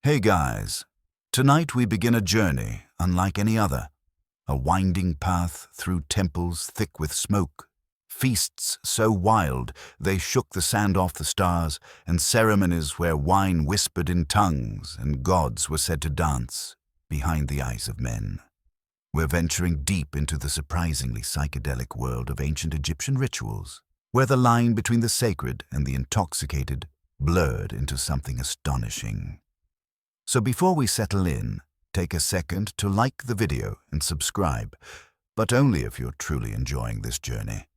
Hey guys, tonight we begin a journey unlike any other. A winding path through temples thick with smoke, feasts so wild they shook the sand off the stars, and ceremonies where wine whispered in tongues and gods were said to dance behind the eyes of men. We're venturing deep into the surprisingly psychedelic world of ancient Egyptian rituals, where the line between the sacred and the intoxicated blurred into something astonishing. So before we settle in, take a second to like the video and subscribe, but only if you're truly enjoying this journey.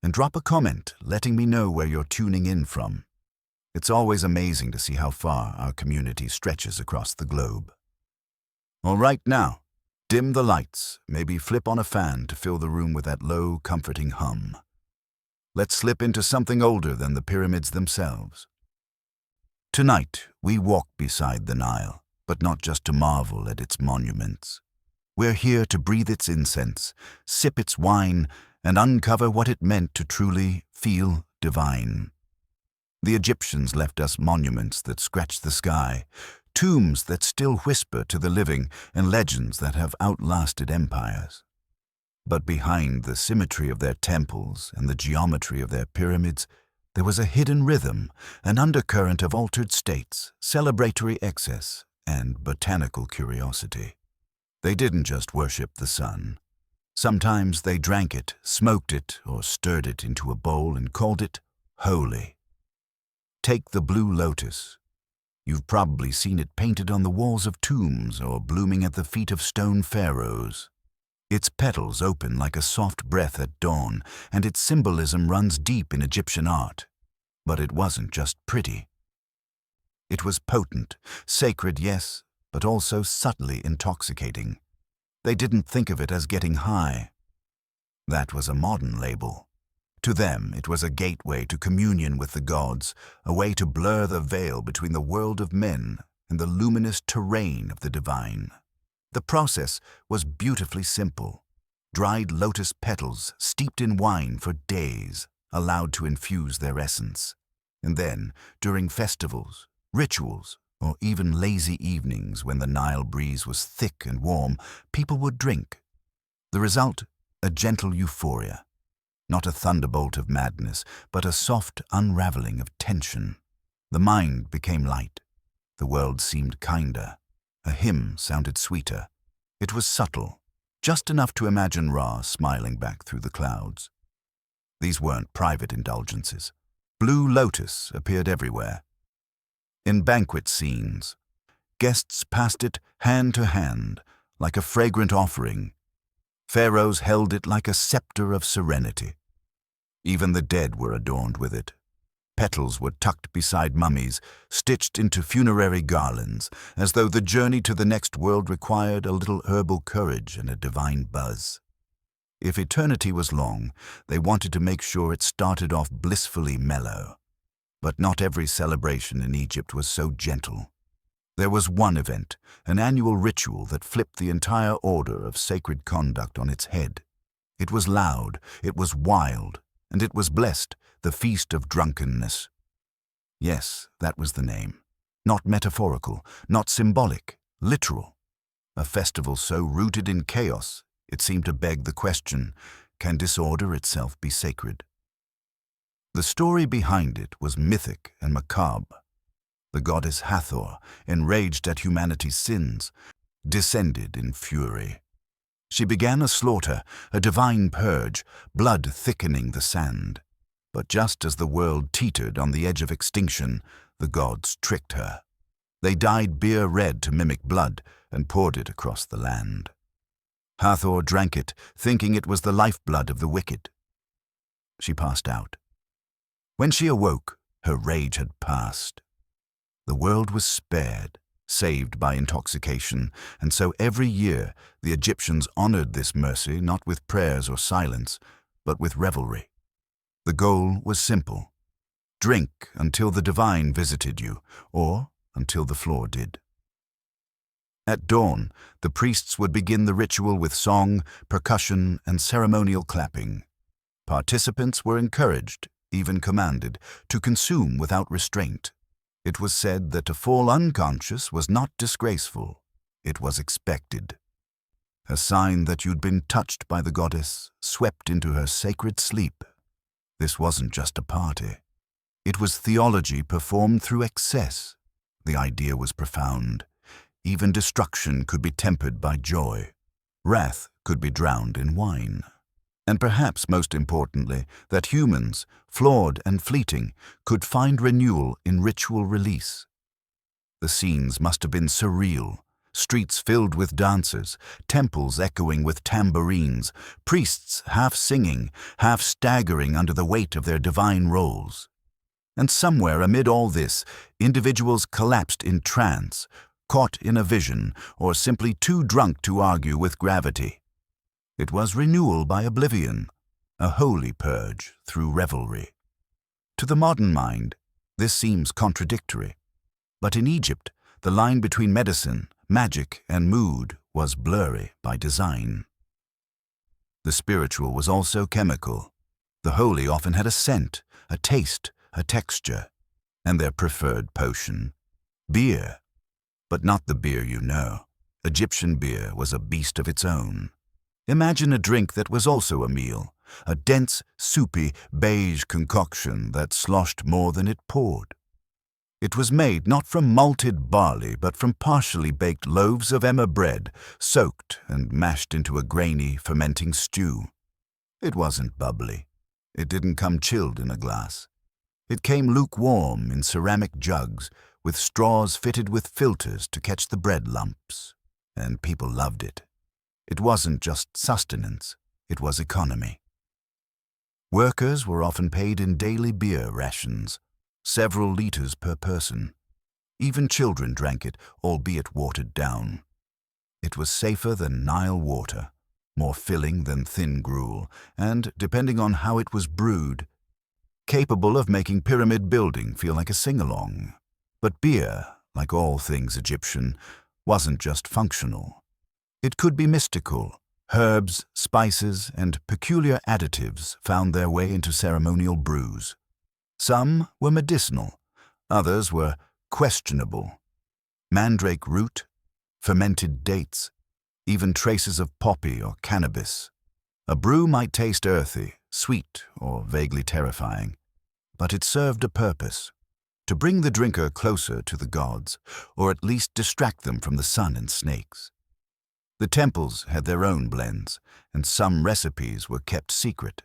And drop a comment letting me know where you're tuning in from. It's always amazing to see how far our community stretches across the globe. All right, now, dim the lights, maybe flip on a fan to fill the room with that low, comforting hum. Let's slip into something older than the pyramids themselves. Tonight, we walk beside the Nile, but not just to marvel at its monuments. We're here to breathe its incense, sip its wine, and uncover what it meant to truly feel divine. The Egyptians left us monuments that scratch the sky, tombs that still whisper to the living, and legends that have outlasted empires. But behind the symmetry of their temples and the geometry of their pyramids, there was a hidden rhythm, an undercurrent of altered states, celebratory excess, and botanical curiosity. They didn't just worship the sun. Sometimes they drank it, smoked it, or stirred it into a bowl and called it holy. Take the blue lotus. You've probably seen it painted on the walls of tombs or blooming at the feet of stone pharaohs. Its petals open like a soft breath at dawn, and its symbolism runs deep in Egyptian art. But it wasn't just pretty. It was potent, sacred, yes, but also subtly intoxicating. They didn't think of it as getting high. That was a modern label. To them, it was a gateway to communion with the gods, a way to blur the veil between the world of men and the luminous terrain of the divine. The process was beautifully simple. Dried lotus petals steeped in wine for days, allowed to infuse their essence. And then, during festivals, rituals, or even lazy evenings when the Nile breeze was thick and warm, people would drink. The result, a gentle euphoria. Not a thunderbolt of madness, but a soft unraveling of tension. The mind became light. The world seemed kinder. A hymn sounded sweeter. It was subtle, just enough to imagine Ra smiling back through the clouds. These weren't private indulgences. Blue lotus appeared everywhere. In banquet scenes, guests passed it hand to hand, like a fragrant offering. Pharaohs held it like a scepter of serenity. Even the dead were adorned with it. Petals were tucked beside mummies, stitched into funerary garlands, as though the journey to the next world required a little herbal courage and a divine buzz. If eternity was long, they wanted to make sure it started off blissfully mellow. But not every celebration in Egypt was so gentle. There was one event, an annual ritual that flipped the entire order of sacred conduct on its head. It was loud, it was wild, and it was blessed, the Feast of Drunkenness. Yes, that was the name. Not metaphorical, not symbolic, literal. A festival so rooted in chaos, it seemed to beg the question, can disorder itself be sacred? The story behind it was mythic and macabre. The goddess Hathor, enraged at humanity's sins, descended in fury. She began a slaughter, a divine purge, blood thickening the sand. But just as the world teetered on the edge of extinction, the gods tricked her. They dyed beer red to mimic blood and poured it across the land. Hathor drank it, thinking it was the lifeblood of the wicked. She passed out. When she awoke, her rage had passed. The world was spared, saved by intoxication, and so every year the Egyptians honored this mercy not with prayers or silence, but with revelry. The goal was simple. Drink until the divine visited you, or until the floor did. At dawn, the priests would begin the ritual with song, percussion, and ceremonial clapping. Participants were encouraged, even commanded, to consume without restraint. It was said that to fall unconscious was not disgraceful, it was expected. A sign that you'd been touched by the goddess, swept into her sacred sleep. This wasn't just a party. It was theology performed through excess. The idea was profound. Even destruction could be tempered by joy. Wrath could be drowned in wine. And perhaps most importantly, that humans, flawed and fleeting, could find renewal in ritual release. The scenes must have been surreal. Streets filled with dancers, temples echoing with tambourines, priests half singing, half staggering under the weight of their divine roles. And somewhere amid all this, individuals collapsed in trance, caught in a vision, or simply too drunk to argue with gravity. It was renewal by oblivion, a holy purge through revelry. To the modern mind, this seems contradictory. But in Egypt, the line between medicine, magic, and mood was blurry by design. The spiritual was also chemical. The holy often had a scent, a taste, a texture, and their preferred potion, beer. But not the beer you know. Egyptian beer was a beast of its own. Imagine a drink that was also a meal, a dense, soupy, beige concoction that sloshed more than it poured. It was made not from malted barley, but from partially baked loaves of emmer bread, soaked and mashed into a grainy, fermenting stew. It wasn't bubbly. It didn't come chilled in a glass. It came lukewarm in ceramic jugs, with straws fitted with filters to catch the bread lumps. And people loved it. It wasn't just sustenance, it was economy. Workers were often paid in daily beer rations, several liters per person. Even children drank it, albeit watered down. It was safer than Nile water, more filling than thin gruel, and, depending on how it was brewed, capable of making pyramid building feel like a sing-along. But beer, like all things Egyptian, wasn't just functional. It could be mystical. Herbs, spices, and peculiar additives found their way into ceremonial brews. Some were medicinal, others were questionable. Mandrake root, fermented dates, even traces of poppy or cannabis. A brew might taste earthy, sweet, or vaguely terrifying, but it served a purpose: to bring the drinker closer to the gods, or at least distract them from the sun and snakes. The temples had their own blends, and some recipes were kept secret.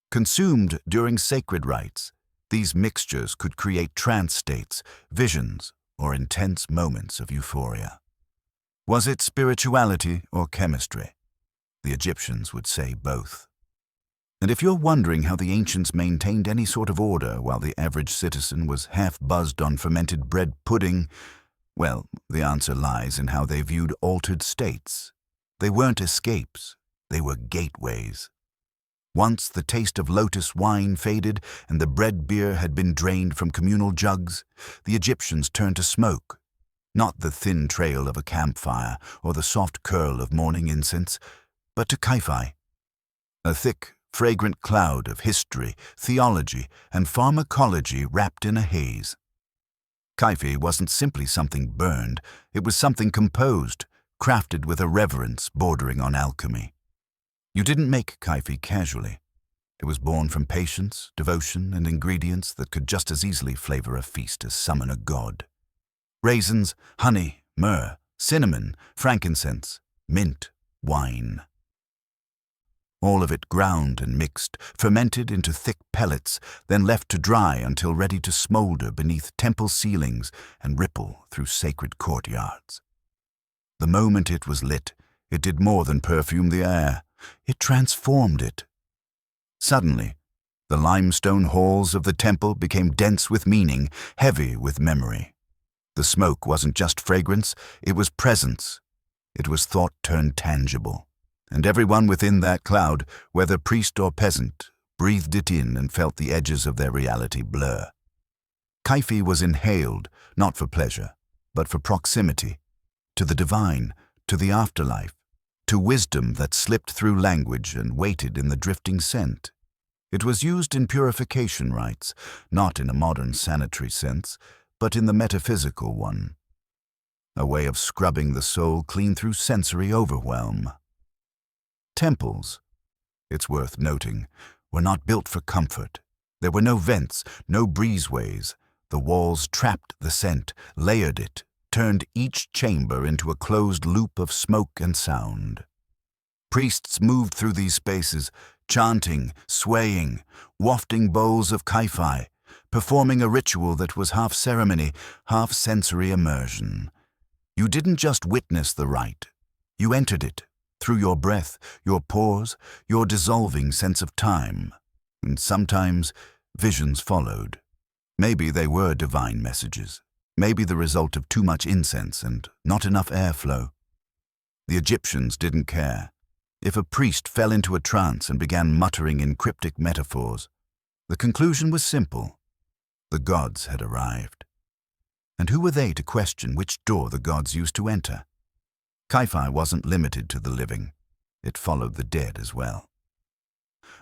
Consumed during sacred rites, these mixtures could create trance states, visions, or intense moments of euphoria. Was it spirituality or chemistry? The Egyptians would say both. And if you're wondering how the ancients maintained any sort of order while the average citizen was half buzzed on fermented bread pudding, well, the answer lies in how they viewed altered states. They weren't escapes, they were gateways. Once the taste of lotus wine faded and the bread beer had been drained from communal jugs, the Egyptians turned to smoke. Not the thin trail of a campfire or the soft curl of morning incense, but to kaifi, a thick, fragrant cloud of history, theology, and pharmacology wrapped in a haze. Kaifi wasn't simply something burned, it was something composed, crafted with a reverence bordering on alchemy. You didn't make kaifi casually. It was born from patience, devotion, and ingredients that could just as easily flavor a feast as summon a god. Raisins, honey, myrrh, cinnamon, frankincense, mint, wine. All of it ground and mixed, fermented into thick pellets, then left to dry until ready to smolder beneath temple ceilings and ripple through sacred courtyards. The moment it was lit, it did more than perfume the air. It transformed it. Suddenly, the limestone halls of the temple became dense with meaning, heavy with memory. The smoke wasn't just fragrance, it was presence. It was thought turned tangible. And everyone within that cloud, whether priest or peasant, breathed it in and felt the edges of their reality blur. Kaifi was inhaled, not for pleasure, but for proximity, to the divine, to the afterlife, to wisdom that slipped through language and waited in the drifting scent. It was used in purification rites, not in a modern sanitary sense, but in the metaphysical one. A way of scrubbing the soul clean through sensory overwhelm. Temples, it's worth noting, were not built for comfort. There were no vents, no breezeways. The walls trapped the scent, layered it, turned each chamber into a closed loop of smoke and sound. Priests moved through these spaces, chanting, swaying, wafting bowls of kai-fi, performing a ritual that was half ceremony, half sensory immersion. You didn't just witness the rite. You entered it, through your breath, your pores, your dissolving sense of time. And sometimes visions followed. Maybe they were divine messages. Maybe the result of too much incense and not enough airflow. The Egyptians didn't care. If a priest fell into a trance and began muttering in cryptic metaphors, the conclusion was simple. The gods had arrived. And who were they to question which door the gods used to enter? Kai-fi wasn't limited to the living. It followed the dead as well.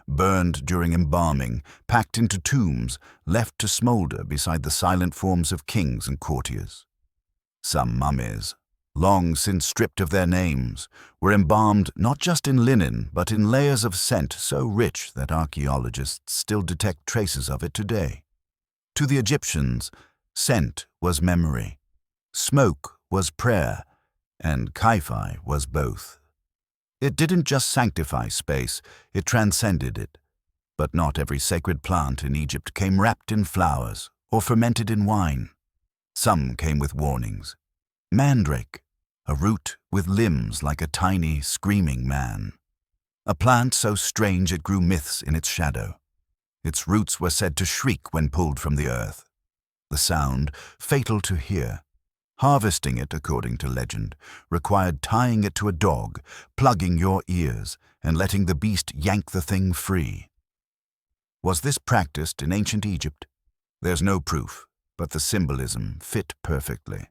Burned during embalming, packed into tombs, left to smolder beside the silent forms of kings and courtiers. Some mummies, long since stripped of their names, were embalmed not just in linen but in layers of scent so rich that archaeologists still detect traces of it today. To the Egyptians, scent was memory, smoke was prayer, and kai-fi was both. It didn't just sanctify space, it transcended it. But not every sacred plant in Egypt came wrapped in flowers or fermented in wine. Some came with warnings. Mandrake, a root with limbs like a tiny, screaming man. A plant so strange it grew myths in its shadow. Its roots were said to shriek when pulled from the earth. The sound, fatal to hear. Harvesting it, according to legend, required tying it to a dog, plugging your ears, and letting the beast yank the thing free. Was this practiced in ancient Egypt? There's no proof, but the symbolism fit perfectly.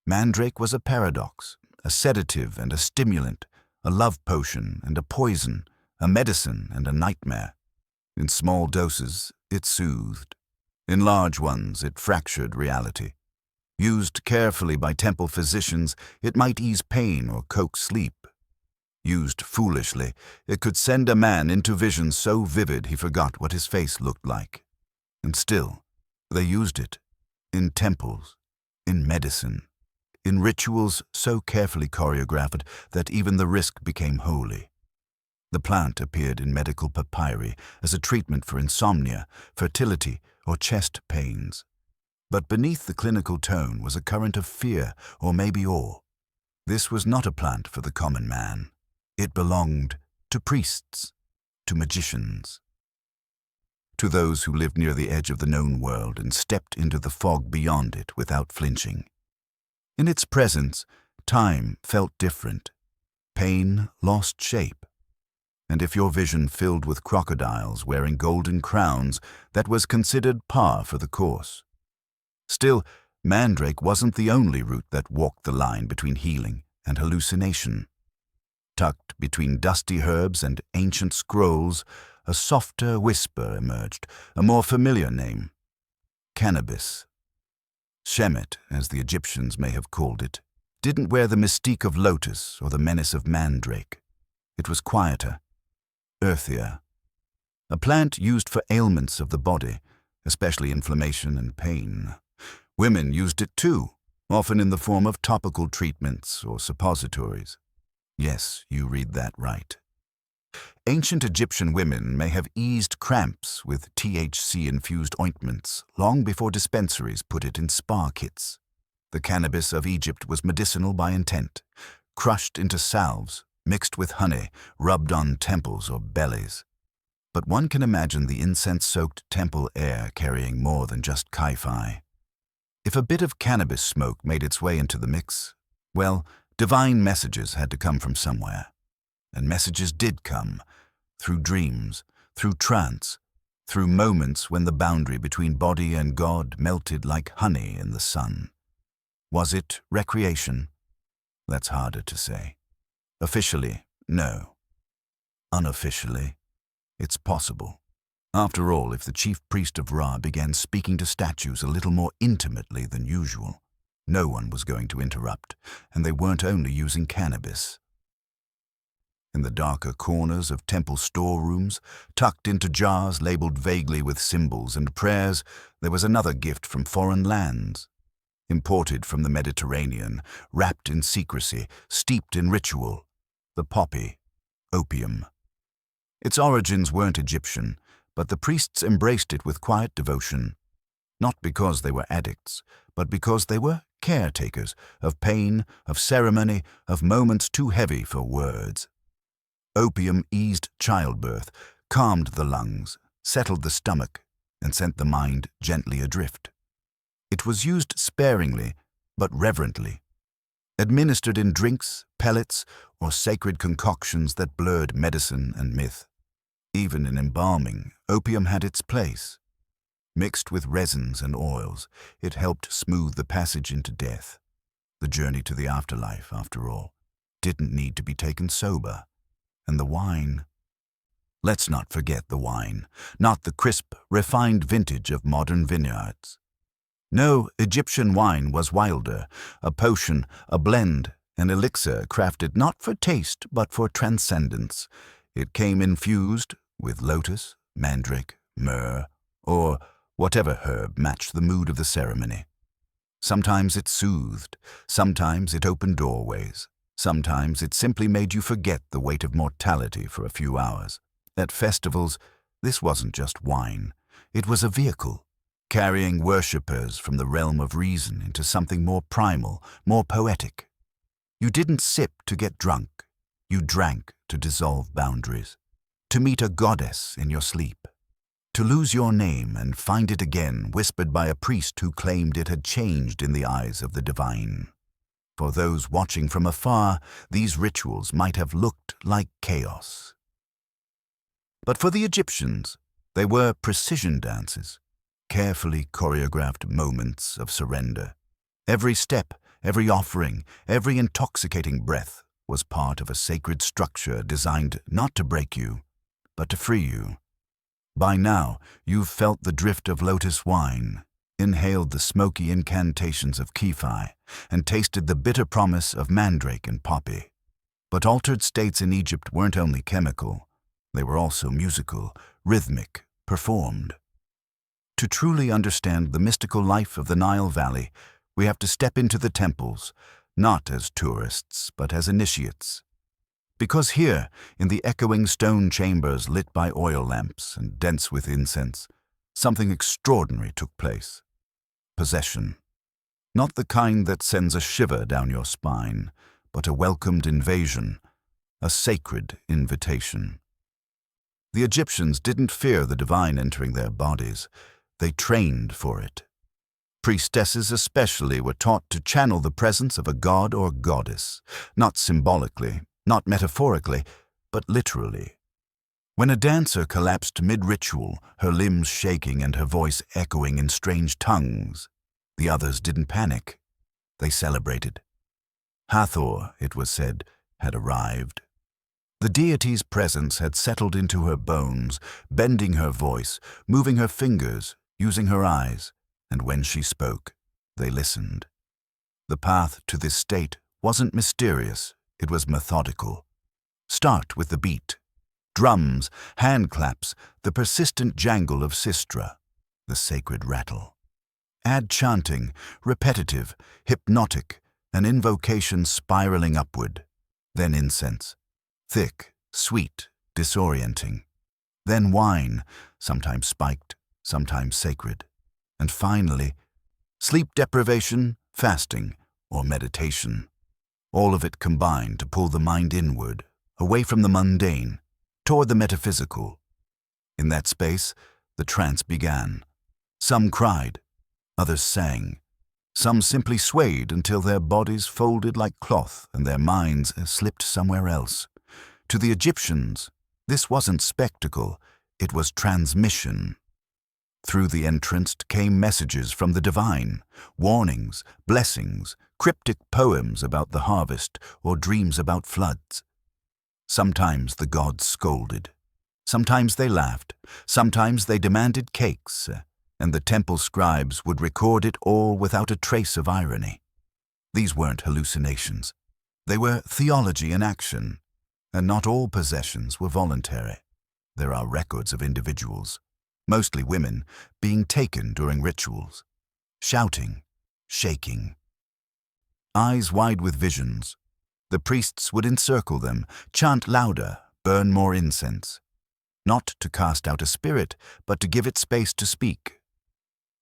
Mandrake was a paradox, a sedative and a stimulant, a love potion and a poison, a medicine and a nightmare. In small doses, it soothed. In large ones, it fractured reality. Used carefully by temple physicians, it might ease pain or coax sleep. Used foolishly, it could send a man into visions so vivid he forgot what his face looked like. And still, they used it. In temples, in medicine, in rituals so carefully choreographed that even the risk became holy. The plant appeared in medical papyri as a treatment for insomnia, fertility, or chest pains. But beneath the clinical tone was a current of fear or maybe awe. This was not a plant for the common man. It belonged to priests, to magicians, to those who lived near the edge of the known world and stepped into the fog beyond it without flinching. In its presence, time felt different. Pain lost shape. And if your vision filled with crocodiles wearing golden crowns, that was considered par for the course. Still, mandrake wasn't the only root that walked the line between healing and hallucination. Tucked between dusty herbs and ancient scrolls, a softer whisper emerged, a more familiar name. Cannabis. Shemet, as the Egyptians may have called it, didn't wear the mystique of lotus or the menace of mandrake. It was quieter, earthier. A plant used for ailments of the body, especially inflammation and pain. Women used it too, often in the form of topical treatments or suppositories. Yes, you read that right. Ancient Egyptian women may have eased cramps with THC-infused ointments long before dispensaries put it in spa kits. The cannabis of Egypt was medicinal by intent, crushed into salves, mixed with honey, rubbed on temples or bellies. But one can imagine the incense-soaked temple air carrying more than just kai-fi. If a bit of cannabis smoke made its way into the mix, well, divine messages had to come from somewhere. And messages did come, through dreams, through trance, through moments when the boundary between body and God melted like honey in the sun. Was it recreation? That's harder to say. Officially, no. Unofficially, it's possible. After all, if the chief priest of Ra began speaking to statues a little more intimately than usual, no one was going to interrupt, and they weren't only using cannabis. In the darker corners of temple storerooms, tucked into jars labeled vaguely with symbols and prayers, there was another gift from foreign lands. Imported from the Mediterranean, wrapped in secrecy, steeped in ritual, the poppy, opium. Its origins weren't Egyptian, but the priests embraced it with quiet devotion, not because they were addicts, but because they were caretakers of pain, of ceremony, of moments too heavy for words. Opium eased childbirth, calmed the lungs, settled the stomach, and sent the mind gently adrift. It was used sparingly, but reverently, administered in drinks, pellets, or sacred concoctions that blurred medicine and myth. Even in embalming, opium had its place. Mixed with resins and oils, it helped smooth the passage into death. The journey to the afterlife, after all, didn't need to be taken sober. And the wine. Let's not forget the wine, not the crisp, refined vintage of modern vineyards. No, Egyptian wine was wilder, a potion, a blend, an elixir crafted not for taste but for transcendence. It came infused with lotus, mandrake, myrrh, or whatever herb matched the mood of the ceremony. Sometimes it soothed, sometimes it opened doorways, sometimes it simply made you forget the weight of mortality for a few hours. At festivals, this wasn't just wine, it was a vehicle, carrying worshippers from the realm of reason into something more primal, more poetic. You didn't sip to get drunk, you drank to dissolve boundaries, to meet a goddess in your sleep, to lose your name and find it again whispered by a priest who claimed it had changed in the eyes of the divine. For those watching from afar, these rituals might have looked like chaos. But for the Egyptians, they were precision dances, carefully choreographed moments of surrender. Every step, every offering, every intoxicating breath was part of a sacred structure designed not to break you, but to free you. By now, you've felt the drift of lotus wine, inhaled the smoky incantations of Kefi, and tasted the bitter promise of mandrake and poppy. But altered states in Egypt weren't only chemical, they were also musical, rhythmic, performed. To truly understand the mystical life of the Nile Valley, we have to step into the temples, not as tourists, but as initiates. Because here, in the echoing stone chambers lit by oil lamps and dense with incense, something extraordinary took place. Possession. Not the kind that sends a shiver down your spine, but a welcomed invasion, a sacred invitation. The Egyptians didn't fear the divine entering their bodies. They trained for it. Priestesses especially were taught to channel the presence of a god or goddess, not symbolically, not metaphorically, but literally. When a dancer collapsed mid-ritual, her limbs shaking and her voice echoing in strange tongues, the others didn't panic. They celebrated. Hathor, it was said, had arrived. The deity's presence had settled into her bones, bending her voice, moving her fingers, using her eyes, and when she spoke, they listened. The path to this state wasn't mysterious, it was methodical. Start with the beat. Drums, hand claps, the persistent jangle of sistra, the sacred rattle. Add chanting, repetitive, hypnotic, an invocation spiraling upward. Then incense, thick, sweet, disorienting. Then wine, sometimes spiked, sometimes sacred. And finally, sleep deprivation, fasting, or meditation. All of it combined to pull the mind inward, away from the mundane, toward the metaphysical. In that space, the trance began. Some cried, others sang. Some simply swayed until their bodies folded like cloth and their minds slipped somewhere else. To the Egyptians, this wasn't spectacle, it was transmission. Through the entrance came messages from the divine, warnings, blessings, cryptic poems about the harvest or dreams about floods. Sometimes the gods scolded. Sometimes they laughed, sometimes they demanded cakes, and the temple scribes would record it all without a trace of irony. These weren't hallucinations. They were theology in action, and not all possessions were voluntary. There are records of individuals, mostly women, being taken during rituals, shouting, shaking, eyes wide with visions. The priests would encircle them, chant louder, burn more incense, not to cast out a spirit, but to give it space to speak.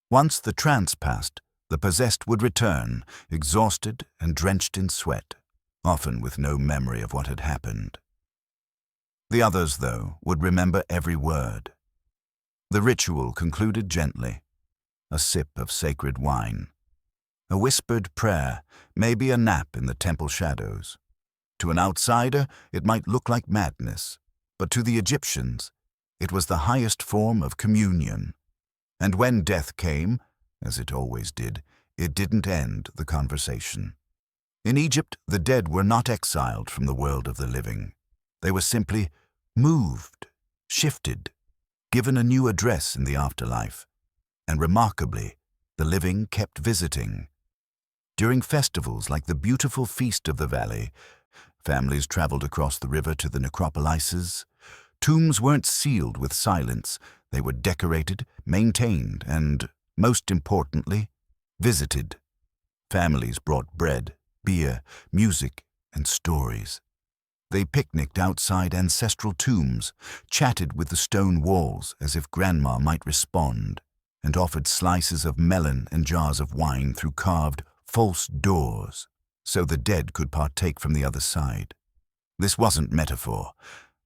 Once the trance passed, the possessed would return, exhausted and drenched in sweat, often with no memory of what had happened. The others, though, would remember every word. The ritual concluded gently, a sip of sacred wine, a whispered prayer, maybe a nap in the temple shadows. To an outsider, it might look like madness, but to the Egyptians, it was the highest form of communion. And when death came, as it always did, it didn't end the conversation. In Egypt, the dead were not exiled from the world of the living. They were simply moved, shifted, given a new address in the afterlife. And remarkably, the living kept visiting. During festivals like the beautiful Feast of the Valley, families traveled across the river to the necropolises. Tombs weren't sealed with silence. They were decorated, maintained, and, most importantly, visited. Families brought bread, beer, music, and stories. They picnicked outside ancestral tombs, chatted with the stone walls as if grandma might respond, and offered slices of melon and jars of wine through carved, false doors, so the dead could partake from the other side. This wasn't metaphor.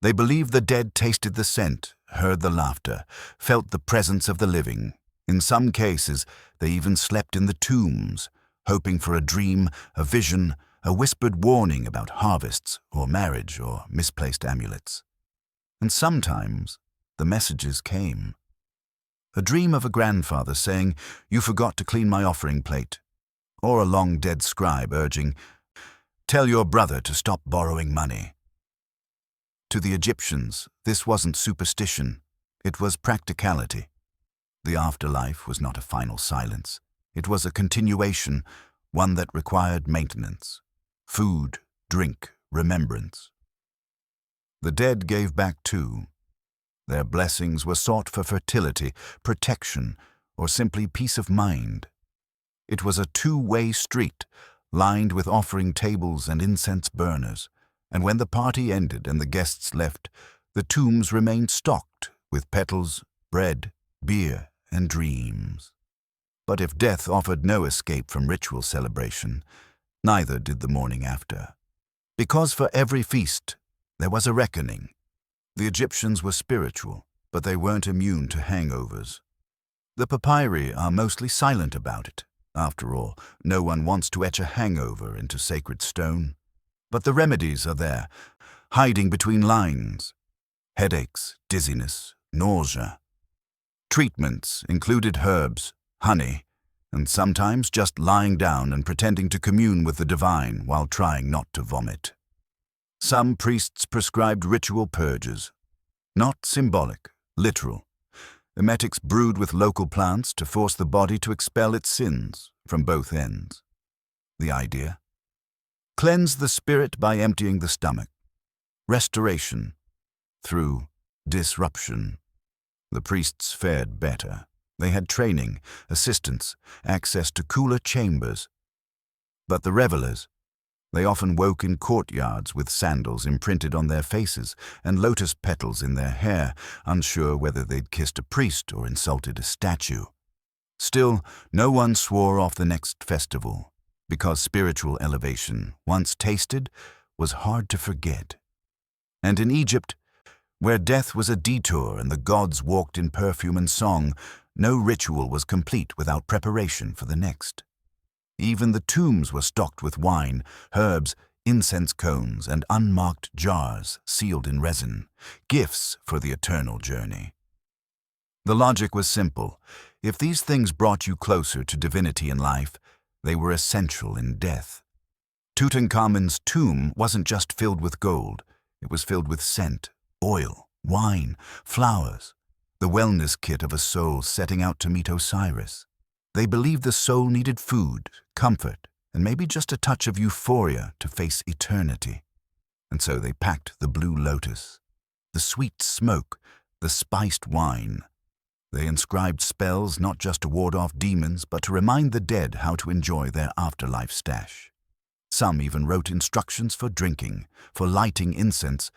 They believed the dead tasted the scent, heard the laughter, felt the presence of the living. In some cases, they even slept in the tombs, hoping for a dream, a vision, a whispered warning about harvests or marriage or misplaced amulets. And sometimes the messages came. A dream of a grandfather saying, "You forgot to clean my offering plate," or a long-dead scribe urging, "Tell your brother to stop borrowing money." To the Egyptians, this wasn't superstition, it was practicality. The afterlife was not a final silence. It was a continuation, one that required maintenance. Food, drink, remembrance. The dead gave back too. Their blessings were sought for fertility, protection, or simply peace of mind. It was a two-way street, lined with offering tables and incense burners, and when the party ended and the guests left, the tombs remained stocked with petals, bread, beer, and dreams. But if death offered no escape from ritual celebration, neither did the morning after. Because for every feast, there was a reckoning. The Egyptians were spiritual, but they weren't immune to hangovers. The papyri are mostly silent about it. After all, no one wants to etch a hangover into sacred stone. But the remedies are there, hiding between lines. Headaches, dizziness, nausea. Treatments included herbs, honey, and sometimes just lying down and pretending to commune with the divine while trying not to vomit. Some priests prescribed ritual purges. Not symbolic, literal. Emetics brewed with local plants to force the body to expel its sins from both ends. The idea? Cleanse the spirit by emptying the stomach. Restoration through disruption. The priests fared better. They had training, assistance, access to cooler chambers. But the revelers, they often woke in courtyards with sandals imprinted on their faces and lotus petals in their hair, unsure whether they'd kissed a priest or insulted a statue. Still, no one swore off the next festival, because spiritual elevation, once tasted, was hard to forget. And in Egypt, where death was a detour and the gods walked in perfume and song, no ritual was complete without preparation for the next. Even the tombs were stocked with wine, herbs, incense cones, and unmarked jars sealed in resin, gifts for the eternal journey. The logic was simple. If these things brought you closer to divinity in life, they were essential in death. Tutankhamun's tomb wasn't just filled with gold. It was filled with scent, oil, wine, flowers, the wellness kit of a soul setting out to meet Osiris. They believed the soul needed food, comfort, and maybe just a touch of euphoria to face eternity. And so they packed the blue lotus, the sweet smoke, the spiced wine. They inscribed spells not just to ward off demons, but to remind the dead how to enjoy their afterlife stash. Some even wrote instructions for drinking, for lighting incense,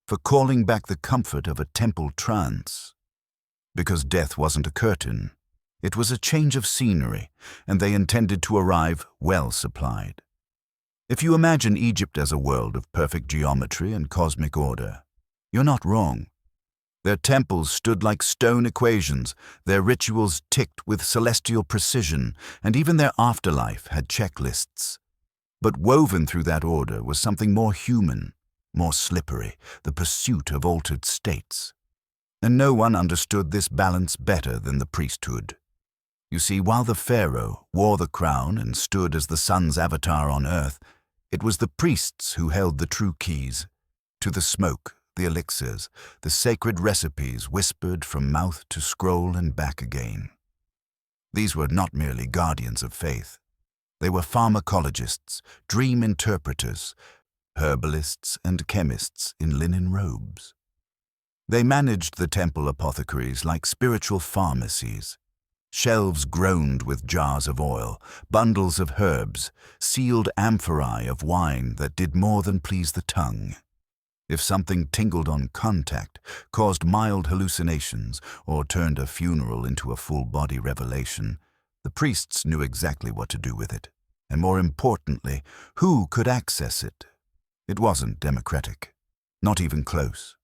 for calling back the comfort of a temple trance. Because death wasn't a curtain, it was a change of scenery, and they intended to arrive well supplied. If you imagine Egypt as a world of perfect geometry and cosmic order, you're not wrong. Their temples stood like stone equations, their rituals ticked with celestial precision, and even their afterlife had checklists. But woven through that order was something more human, more slippery, the pursuit of altered states. And no one understood this balance better than the priesthood. You see, while the pharaoh wore the crown and stood as the sun's avatar on earth, it was the priests who held the true keys to the smoke, the elixirs, the sacred recipes whispered from mouth to scroll and back again. These were not merely guardians of faith. They were pharmacologists, dream interpreters, herbalists and chemists in linen robes. They managed the temple apothecaries like spiritual pharmacies. Shelves groaned with jars of oil, bundles of herbs, sealed amphorae of wine that did more than please the tongue. If something tingled on contact, caused mild hallucinations, or turned a funeral into a full-body revelation, the priests knew exactly what to do with it, and more importantly, who could access it. It wasn't democratic, not even close.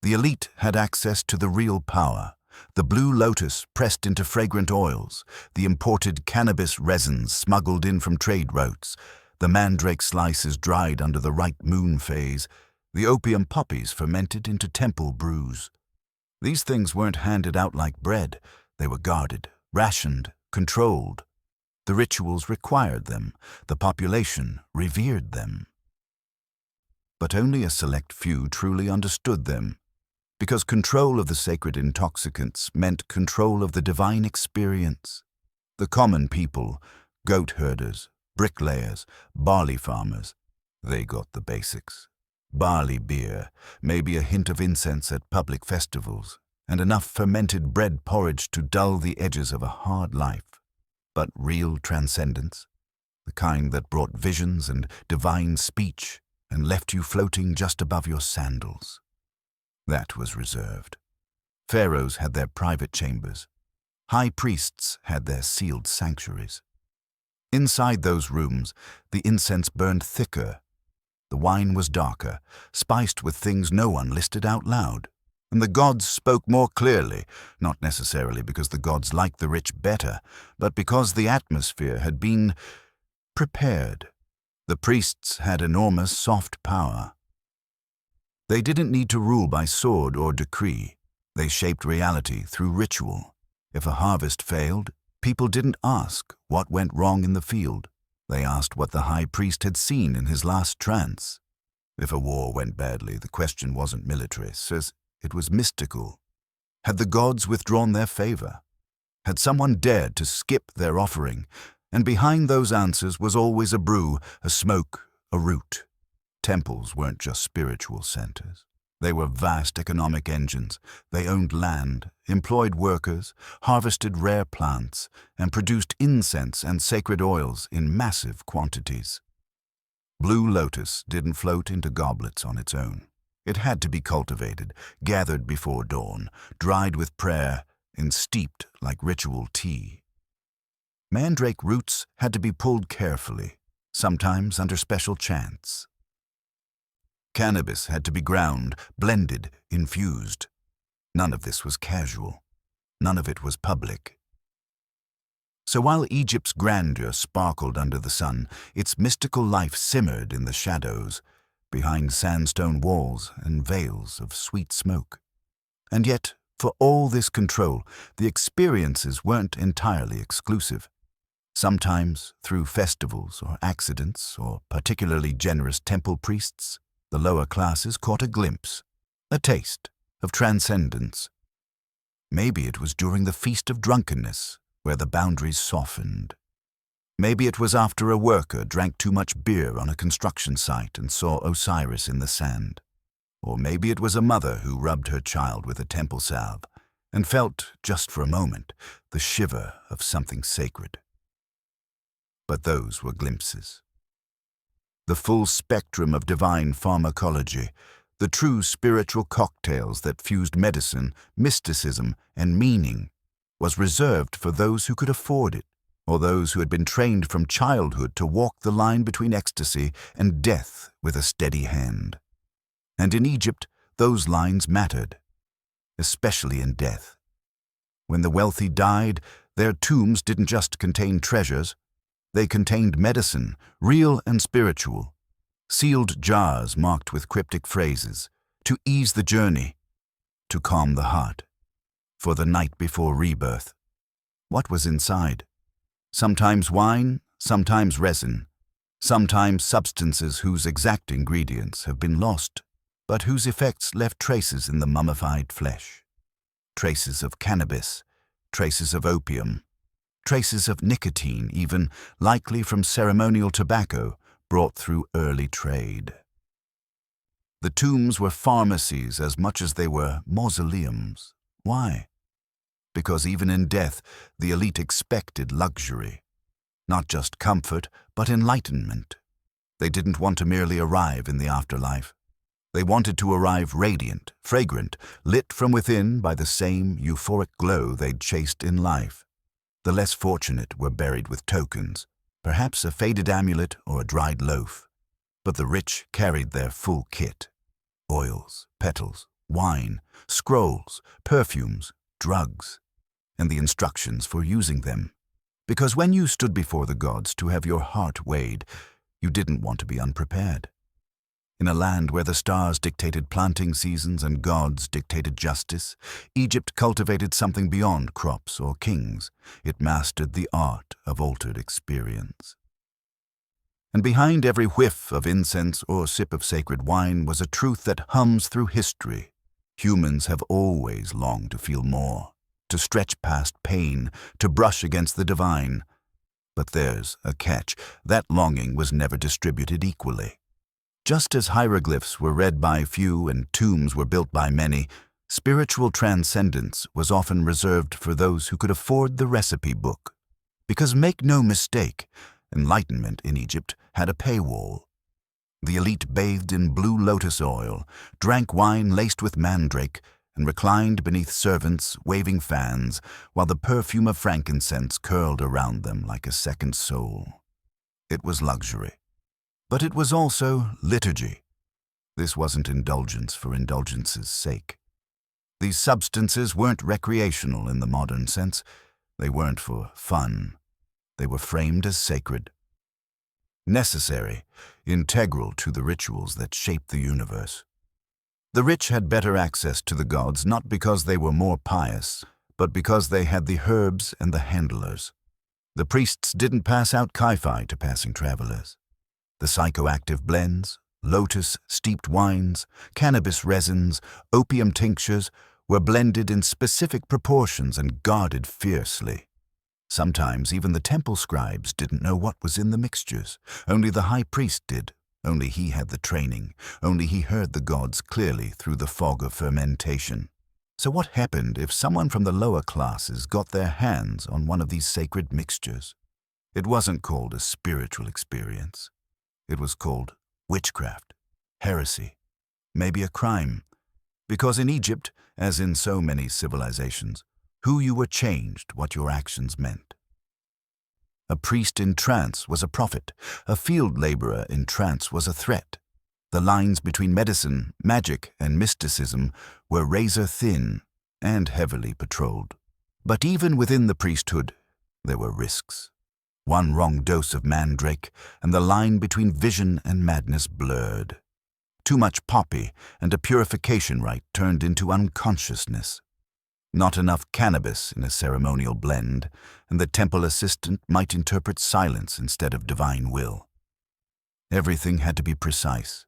The elite had access to the real power, the blue lotus pressed into fragrant oils, the imported cannabis resins smuggled in from trade routes, the mandrake slices dried under the right moon phase, the opium poppies fermented into temple brews. These things weren't handed out like bread. They were guarded, rationed, controlled. The rituals required them. The population revered them. But only a select few truly understood them, because control of the sacred intoxicants meant control of the divine experience. The common people, goat herders, bricklayers, barley farmers, they got the basics. Barley beer, maybe a hint of incense at public festivals, and enough fermented bread porridge to dull the edges of a hard life. But real transcendence, the kind that brought visions and divine speech and left you floating just above your sandals, that was reserved. Pharaohs had their private chambers. High priests had their sealed sanctuaries. Inside those rooms, the incense burned thicker. The wine was darker, spiced with things no one listed out loud. And the gods spoke more clearly, not necessarily because the gods liked the rich better, but because the atmosphere had been prepared. The priests had enormous soft power. They didn't need to rule by sword or decree. They shaped reality through ritual. If a harvest failed, people didn't ask what went wrong in the field. They asked what the high priest had seen in his last trance. If a war went badly, the question wasn't military, it was mystical. Had the gods withdrawn their favor? Had someone dared to skip their offering? And behind those answers was always a brew, a smoke, a root. Temples weren't just spiritual centers. They were vast economic engines. They owned land, employed workers, harvested rare plants, and produced incense and sacred oils in massive quantities. Blue lotus didn't float into goblets on its own. It had to be cultivated, gathered before dawn, dried with prayer, and steeped like ritual tea. Mandrake roots had to be pulled carefully, sometimes under special chants. Cannabis had to be ground, blended, infused. None of this was casual. None of it was public. So while Egypt's grandeur sparkled under the sun, its mystical life simmered in the shadows, behind sandstone walls and veils of sweet smoke. And yet, for all this control, the experiences weren't entirely exclusive. Sometimes, through festivals or accidents or particularly generous temple priests, the lower classes caught a glimpse, a taste, of transcendence. Maybe it was during the Feast of Drunkenness, where the boundaries softened. Maybe it was after a worker drank too much beer on a construction site and saw Osiris in the sand. Or maybe it was a mother who rubbed her child with a temple salve and felt, just for a moment, the shiver of something sacred. But those were glimpses. The full spectrum of divine pharmacology, the true spiritual cocktails that fused medicine, mysticism, and meaning, was reserved for those who could afford it, or those who had been trained from childhood to walk the line between ecstasy and death with a steady hand. And in Egypt, those lines mattered, especially in death. When the wealthy died, their tombs didn't just contain treasures. They contained medicine, real and spiritual, sealed jars marked with cryptic phrases, to ease the journey, to calm the heart. For the night before rebirth, what was inside? Sometimes wine, sometimes resin, sometimes substances whose exact ingredients have been lost, but whose effects left traces in the mummified flesh. Traces of cannabis, traces of opium, traces of nicotine, even likely from ceremonial tobacco brought through early trade. The tombs were pharmacies as much as they were mausoleums. Why? Because even in death, the elite expected luxury. Not just comfort, but enlightenment. They didn't want to merely arrive in the afterlife. They wanted to arrive radiant, fragrant, lit from within by the same euphoric glow they'd chased in life. The less fortunate were buried with tokens, perhaps a faded amulet or a dried loaf. But the rich carried their full kit: oils, petals, wine, scrolls, perfumes, drugs, and the instructions for using them. Because when you stood before the gods to have your heart weighed, you didn't want to be unprepared. In a land where the stars dictated planting seasons and gods dictated justice, Egypt cultivated something beyond crops or kings. It mastered the art of altered experience. And behind every whiff of incense or sip of sacred wine was a truth that hums through history. Humans have always longed to feel more, to stretch past pain, to brush against the divine. But there's a catch. That longing was never distributed equally. Just as hieroglyphs were read by few and tombs were built by many, spiritual transcendence was often reserved for those who could afford the recipe book. Because make no mistake, enlightenment in Egypt had a paywall. The elite bathed in blue lotus oil, drank wine laced with mandrake, and reclined beneath servants waving fans, while the perfume of frankincense curled around them like a second soul. It was luxury. But it was also liturgy. This wasn't indulgence for indulgence's sake. These substances weren't recreational in the modern sense. They weren't for fun. They were framed as sacred. Necessary, integral to the rituals that shaped the universe. The rich had better access to the gods not because they were more pious, but because they had the herbs and the handlers. The priests didn't pass out kaifi to passing travelers. The psychoactive blends, lotus-steeped wines, cannabis resins, opium tinctures were blended in specific proportions and guarded fiercely. Sometimes even the temple scribes didn't know what was in the mixtures. Only the high priest did. Only he had the training. Only he heard the gods clearly through the fog of fermentation. So what happened if someone from the lower classes got their hands on one of these sacred mixtures? It wasn't called a spiritual experience. It was called witchcraft, heresy, maybe a crime. Because in Egypt, as in so many civilizations, who you were changed what your actions meant. A priest in trance was a prophet. A field laborer in trance was a threat. The lines between medicine, magic, and mysticism were razor-thin and heavily patrolled. But even within the priesthood, there were risks. One wrong dose of mandrake, and the line between vision and madness blurred. Too much poppy, and a purification rite turned into unconsciousness. Not enough cannabis in a ceremonial blend, and the temple assistant might interpret silence instead of divine will. Everything had to be precise.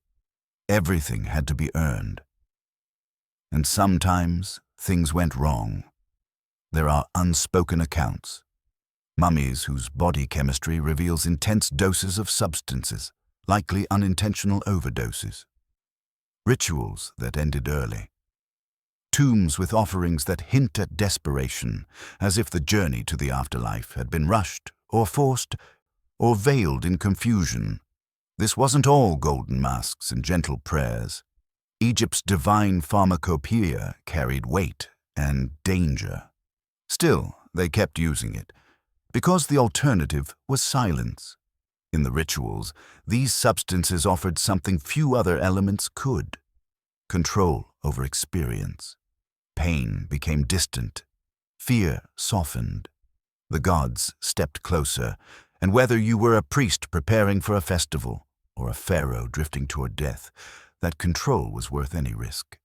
Everything had to be earned. And sometimes things went wrong. There are unspoken accounts. Mummies whose body chemistry reveals intense doses of substances, likely unintentional overdoses. Rituals that ended early. Tombs with offerings that hint at desperation, as if the journey to the afterlife had been rushed or forced or veiled in confusion. This wasn't all golden masks and gentle prayers. Egypt's divine pharmacopoeia carried weight and danger. Still, they kept using it, because the alternative was silence. In the rituals, these substances offered something few other elements could: control over experience. Pain became distant. Fear softened. The gods stepped closer, and whether you were a priest preparing for a festival or a pharaoh drifting toward death, that control was worth any risk.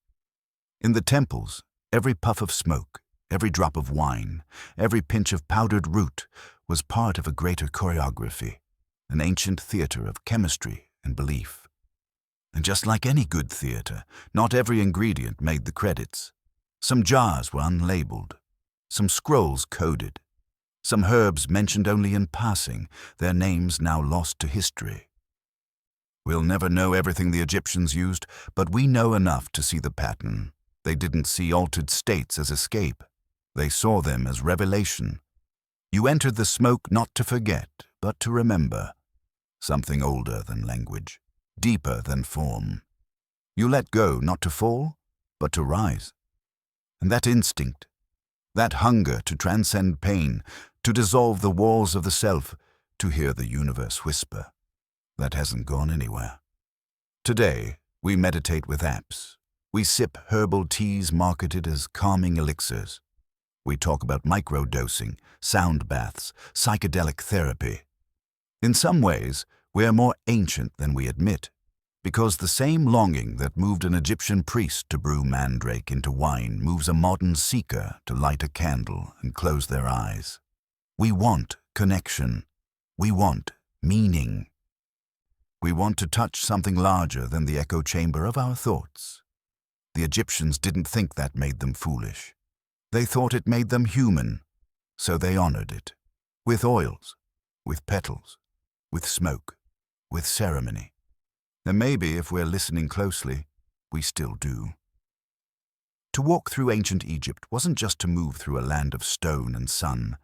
In the temples, every puff of smoke, every drop of wine, every pinch of powdered root was part of a greater choreography, an ancient theater of chemistry and belief. And just like any good theater, not every ingredient made the credits. Some jars were unlabeled, some scrolls coded, some herbs mentioned only in passing, their names now lost to history. We'll never know everything the Egyptians used, but we know enough to see the pattern. They didn't see altered states as escape. They saw them as revelation. You entered the smoke not to forget, but to remember. Something older than language, deeper than form. You let go not to fall, but to rise. And that instinct, that hunger to transcend pain, to dissolve the walls of the self, to hear the universe whisper, that hasn't gone anywhere. Today, we meditate with apps. We sip herbal teas marketed as calming elixirs. We talk about microdosing, sound baths, psychedelic therapy. In some ways, we are more ancient than we admit, because the same longing that moved an Egyptian priest to brew mandrake into wine moves a modern seeker to light a candle and close their eyes. We want connection. We want meaning. We want to touch something larger than the echo chamber of our thoughts. The Egyptians didn't think that made them foolish. They thought it made them human, so they honored it, with oils, with petals, with smoke, with ceremony. And maybe, if we're listening closely, we still do. To walk through ancient Egypt wasn't just to move through a land of stone and sun.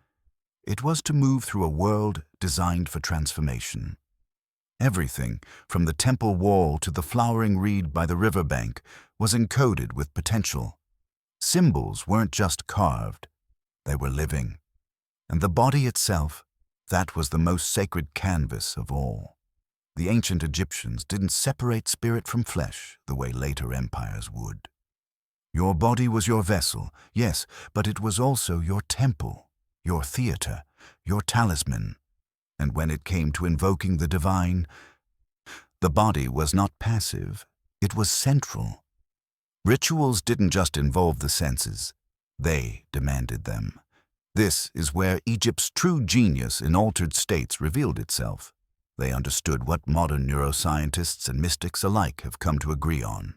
It was to move through a world designed for transformation. Everything, from the temple wall to the flowering reed by the riverbank, was encoded with potential. Symbols weren't just carved, they were living. And the body itself, that was the most sacred canvas of all. The ancient Egyptians didn't separate spirit from flesh the way later empires would. Your body was your vessel, yes, but it was also your temple, your theater, your talisman. And when it came to invoking the divine, the body was not passive, it was central. Rituals didn't just involve the senses, they demanded them. This is where Egypt's true genius in altered states revealed itself. They understood what modern neuroscientists and mystics alike have come to agree on.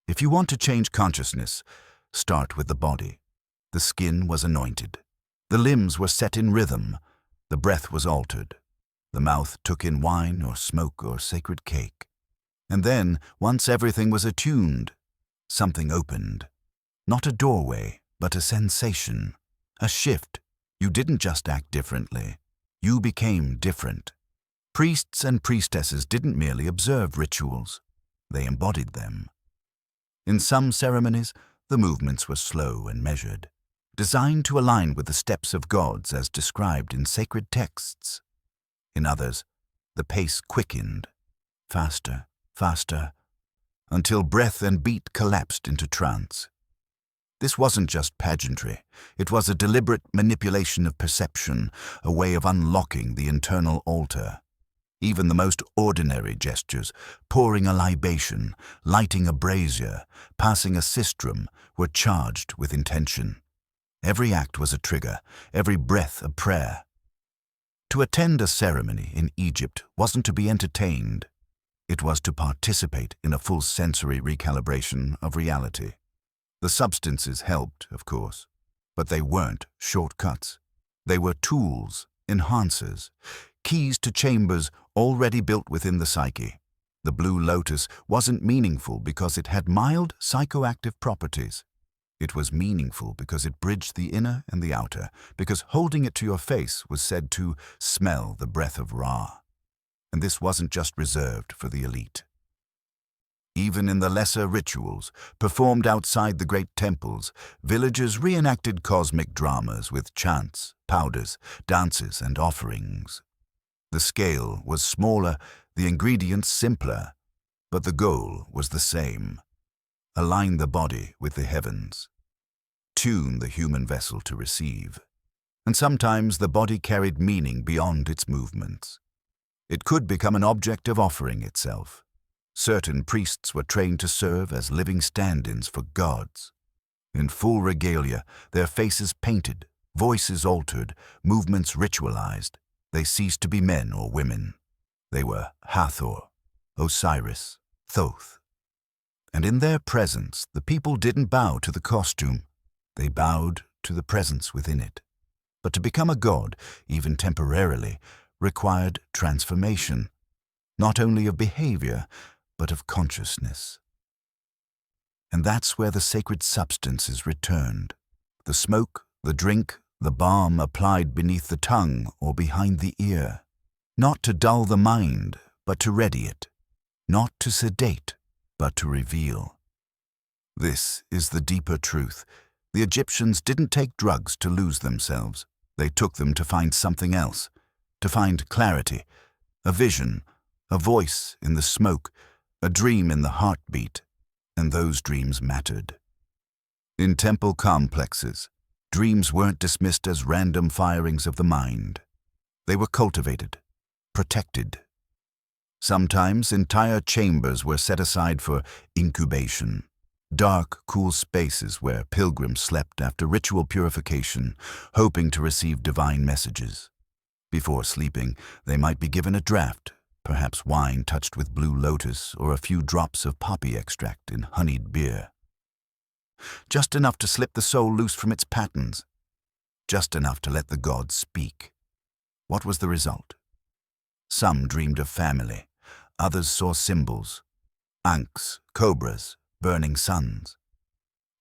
If you want to change consciousness, start with the body. The skin was anointed. The limbs were set in rhythm. The breath was altered. The mouth took in wine or smoke or sacred cake. And then, once everything was attuned, something opened. Not a doorway, but a sensation, a shift. You didn't just act differently. You became different. Priests and priestesses didn't merely observe rituals. They embodied them. In some ceremonies, the movements were slow and measured, designed to align with the steps of gods as described in sacred texts. In others, the pace quickened, faster, faster, until breath and beat collapsed into trance. This wasn't just pageantry. It was a deliberate manipulation of perception, a way of unlocking the internal altar. Even the most ordinary gestures, pouring a libation, lighting a brazier, passing a sistrum, were charged with intention. Every act was a trigger, every breath a prayer. To attend a ceremony in Egypt wasn't to be entertained. It was to participate in a full sensory recalibration of reality. The substances helped, of course, but they weren't shortcuts. They were tools, enhancers, keys to chambers already built within the psyche. The blue lotus wasn't meaningful because it had mild psychoactive properties. It was meaningful because it bridged the inner and the outer, because holding it to your face was said to smell the breath of Ra. And this wasn't just reserved for the elite. Even in the lesser rituals, performed outside the great temples, villagers reenacted cosmic dramas with chants, powders, dances, and offerings. The scale was smaller, the ingredients simpler, but the goal was the same. Align the body with the heavens. Tune the human vessel to receive. And sometimes the body carried meaning beyond its movements. It could become an object of offering itself. Certain priests were trained to serve as living stand-ins for gods. In full regalia, their faces painted, voices altered, movements ritualized. They ceased to be men or women. They were Hathor, Osiris, Thoth. And in their presence, the people didn't bow to the costume. They bowed to the presence within it. But to become a god, even temporarily, required transformation, not only of behavior, but of consciousness. And that's where the sacred substances returned. The smoke, the drink, the balm applied beneath the tongue or behind the ear. Not to dull the mind, but to ready it. Not to sedate, but to reveal. This is the deeper truth. The Egyptians didn't take drugs to lose themselves. They took them to find something else, to find clarity, a vision, a voice in the smoke, a dream in the heartbeat, and those dreams mattered. In temple complexes, dreams weren't dismissed as random firings of the mind. They were cultivated, protected. Sometimes entire chambers were set aside for incubation, dark, cool spaces where pilgrims slept after ritual purification, hoping to receive divine messages. Before sleeping, they might be given a draught, perhaps wine touched with blue lotus or a few drops of poppy extract in honeyed beer. Just enough to slip the soul loose from its patterns, just enough to let the gods speak. What was the result? Some dreamed of family, others saw symbols, ankhs, cobras, burning suns.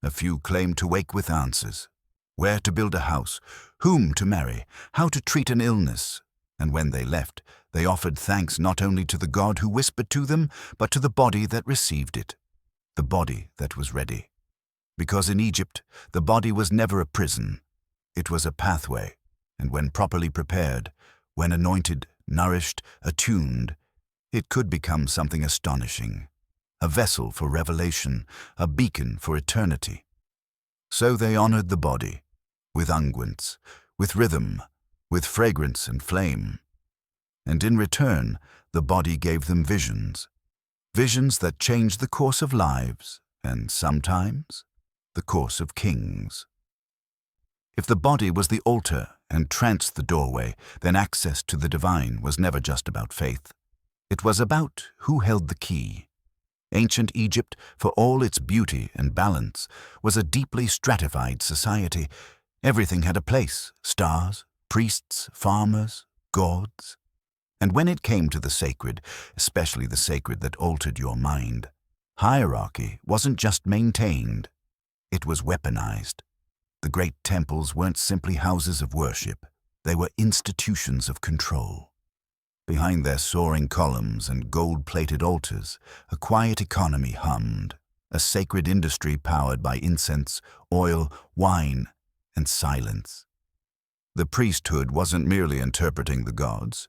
A few claimed to wake with answers, where to build a house, whom to marry, how to treat an illness, and when they left, they offered thanks not only to the god who whispered to them, but to the body that received it, the body that was ready. Because in Egypt, the body was never a prison. It was a pathway, and when properly prepared, when anointed, nourished, attuned, it could become something astonishing, a vessel for revelation, a beacon for eternity. So they honored the body, with unguents, with rhythm, with fragrance and flame. And in return, the body gave them visions, visions that changed the course of lives, and sometimes the course of kings. If the body was the altar and trance the doorway, then access to the divine was never just about faith. It was about who held the key. Ancient Egypt, for all its beauty and balance, was a deeply stratified society. Everything had a place: stars, priests, farmers, gods. And when it came to the sacred, especially the sacred that altered your mind, hierarchy wasn't just maintained, it was weaponized. The great temples weren't simply houses of worship, they were institutions of control. Behind their soaring columns and gold-plated altars, a quiet economy hummed, a sacred industry powered by incense, oil, wine, and silence. The priesthood wasn't merely interpreting the gods,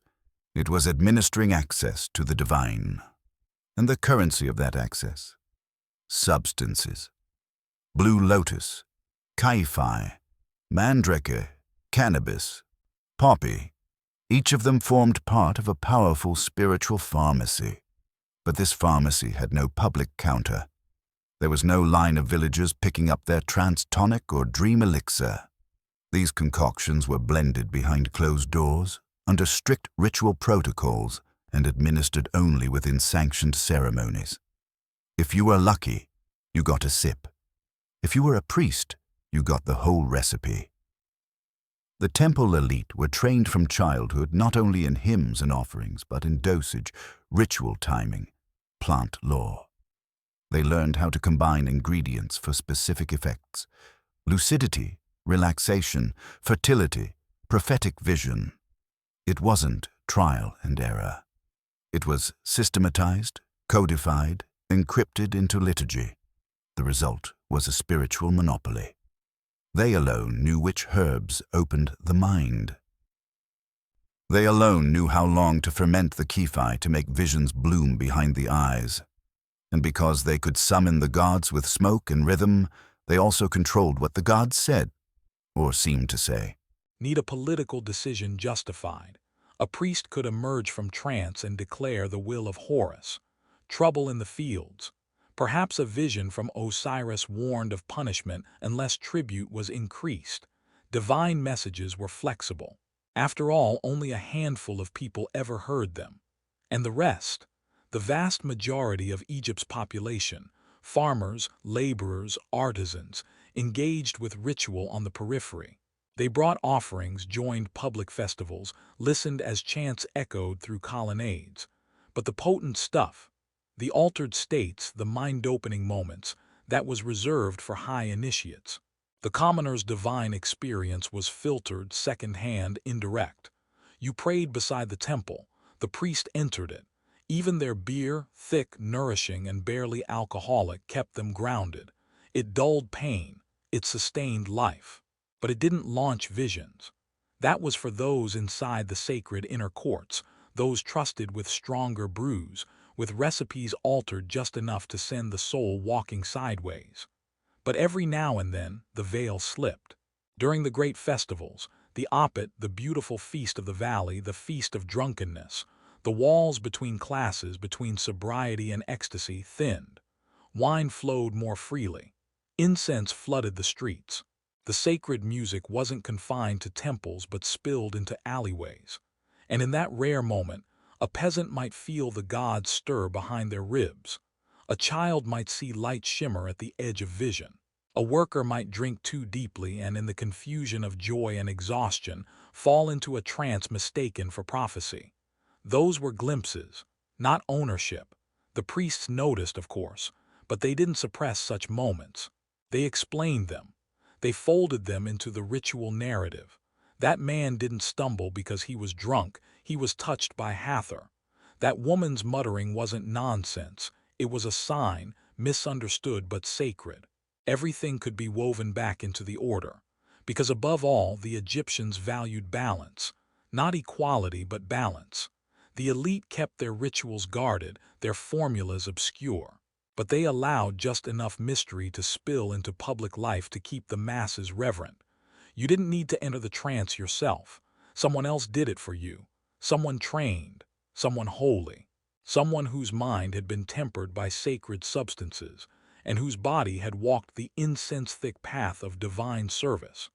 it was administering access to the divine. And the currency of that access? Substances. Blue lotus, caifi, mandrake, cannabis, poppy. Each of them formed part of a powerful spiritual pharmacy. But this pharmacy had no public counter. There was no line of villagers picking up their trance tonic or dream elixir. These concoctions were blended behind closed doors, under strict ritual protocols, and administered only within sanctioned ceremonies. If you were lucky, you got a sip. If you were a priest, you got the whole recipe. The temple elite were trained from childhood not only in hymns and offerings, but in dosage, ritual timing, plant lore. They learned how to combine ingredients for specific effects: lucidity, relaxation, fertility, prophetic vision. It wasn't trial and error. It was systematized, codified, encrypted into liturgy. The result was a spiritual monopoly. They alone knew which herbs opened the mind. They alone knew how long to ferment the kephi to make visions bloom behind the eyes. And because they could summon the gods with smoke and rhythm, they also controlled what the gods said, or seemed to say. Need a political decision justified. A priest could emerge from trance and declare the will of Horus. Trouble in the fields. Perhaps a vision from Osiris warned of punishment unless tribute was increased. Divine messages were flexible. After all, only a handful of people ever heard them. And the rest? The vast majority of Egypt's population, farmers, laborers, artisans, engaged with ritual on the periphery. They brought offerings, joined public festivals, listened as chants echoed through colonnades. But the potent stuff, the altered states, the mind-opening moments, that was reserved for high initiates. The commoner's divine experience was filtered, second-hand, indirect. You prayed beside the temple, the priest entered it. Even their beer, thick, nourishing, and barely alcoholic, kept them grounded. It dulled pain, it sustained life. But it didn't launch visions. That was for those inside the sacred inner courts, those trusted with stronger brews, with recipes altered just enough to send the soul walking sideways. But every now and then, the veil slipped. During the great festivals, the Opet, the beautiful feast of the valley, the feast of drunkenness, the walls between classes, between sobriety and ecstasy, thinned. Wine flowed more freely. Incense flooded the streets. The sacred music wasn't confined to temples but spilled into alleyways. And in that rare moment, a peasant might feel the gods stir behind their ribs. A child might see light shimmer at the edge of vision. A worker might drink too deeply and in the confusion of joy and exhaustion fall into a trance mistaken for prophecy. Those were glimpses, not ownership. The priests noticed, of course, but they didn't suppress such moments. They explained them. They folded them into the ritual narrative. That man didn't stumble because he was drunk, he was touched by Hathor. That woman's muttering wasn't nonsense, it was a sign, misunderstood but sacred. Everything could be woven back into the order. Because above all, the Egyptians valued balance. Not equality, but balance. The elite kept their rituals guarded, their formulas obscure. But they allowed just enough mystery to spill into public life to keep the masses reverent. You didn't need to enter the trance yourself. Someone else did it for you. Someone trained, someone holy, someone whose mind had been tempered by sacred substances, and whose body had walked the incense-thick path of divine service.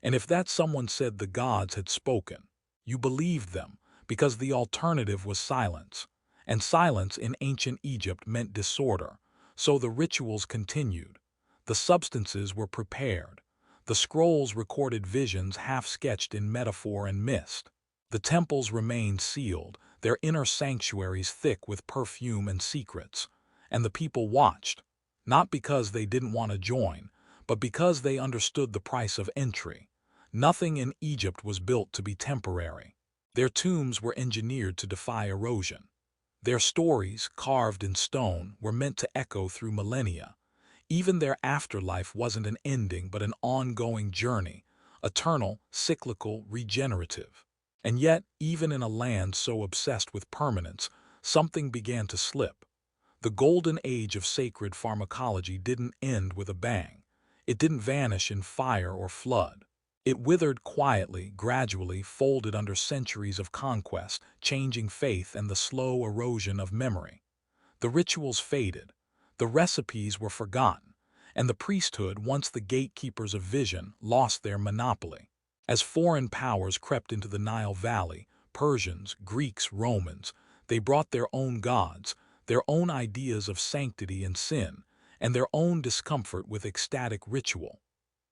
And if that someone said the gods had spoken, you believed them, because the alternative was silence. And silence in ancient Egypt meant disorder. So the rituals continued. The substances were prepared. The scrolls recorded visions half-sketched in metaphor and mist. The temples remained sealed, their inner sanctuaries thick with perfume and secrets. And the people watched, not because they didn't want to join, but because they understood the price of entry. Nothing in Egypt was built to be temporary. Their tombs were engineered to defy erosion. Their stories, carved in stone, were meant to echo through millennia. Even their afterlife wasn't an ending but an ongoing journey, eternal, cyclical, regenerative. And yet, even in a land so obsessed with permanence, something began to slip. The golden age of sacred pharmacology didn't end with a bang. It didn't vanish in fire or flood. It withered quietly, gradually, folded under centuries of conquest, changing faith and the slow erosion of memory. The rituals faded, the recipes were forgotten, and the priesthood, once the gatekeepers of vision, lost their monopoly. As foreign powers crept into the Nile Valley, Persians, Greeks, Romans, they brought their own gods, their own ideas of sanctity and sin, and their own discomfort with ecstatic ritual.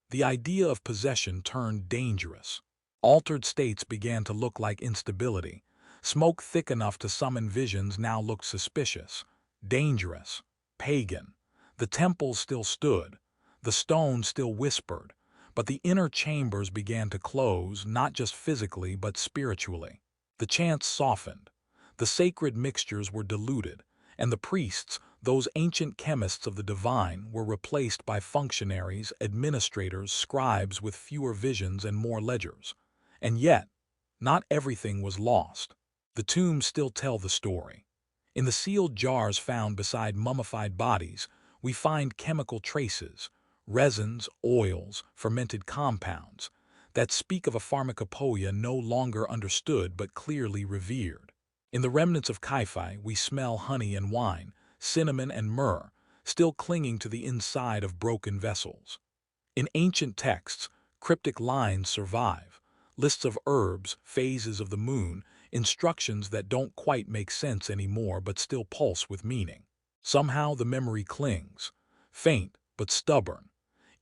The idea of possession turned dangerous. Altered states began to look like instability. Smoke thick enough to summon visions now looked suspicious, dangerous, pagan. The temples still stood, the stones still whispered, but the inner chambers began to close, not just physically but spiritually. The chants softened, the sacred mixtures were diluted, and the priests, those ancient chemists of the divine, were replaced by functionaries, administrators, scribes with fewer visions and more ledgers. And yet, not everything was lost. The tombs still tell the story. In the sealed jars found beside mummified bodies, we find chemical traces, resins, oils, fermented compounds, that speak of a pharmacopoeia no longer understood but clearly revered. In the remnants of Kaiphai, we smell honey and wine, cinnamon and myrrh, still clinging to the inside of broken vessels. In ancient texts, cryptic lines survive, lists of herbs, phases of the moon, instructions that don't quite make sense anymore but still pulse with meaning. Somehow the memory clings, faint but stubborn.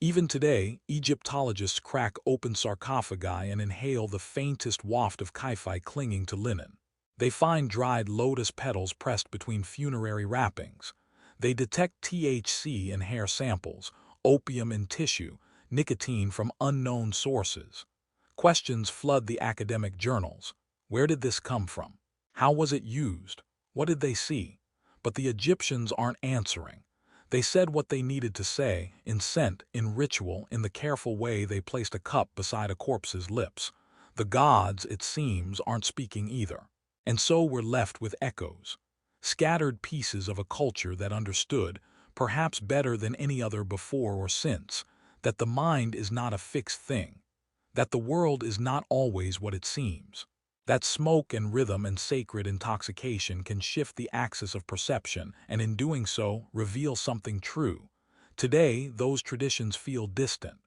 Even today, Egyptologists crack open sarcophagi and inhale the faintest waft of Kaiphai clinging to linen. They find dried lotus petals pressed between funerary wrappings. They detect THC in hair samples, opium in tissue, nicotine from unknown sources. Questions flood the academic journals. Where did this come from? How was it used? What did they see? But the Egyptians aren't answering. They said what they needed to say, in scent, in ritual, in the careful way they placed a cup beside a corpse's lips. The gods, it seems, aren't speaking either. And so we're left with echoes, scattered pieces of a culture that understood, perhaps better than any other before or since, that the mind is not a fixed thing, that the world is not always what it seems, that smoke and rhythm and sacred intoxication can shift the axis of perception and in doing so reveal something true. Today, those traditions feel distant.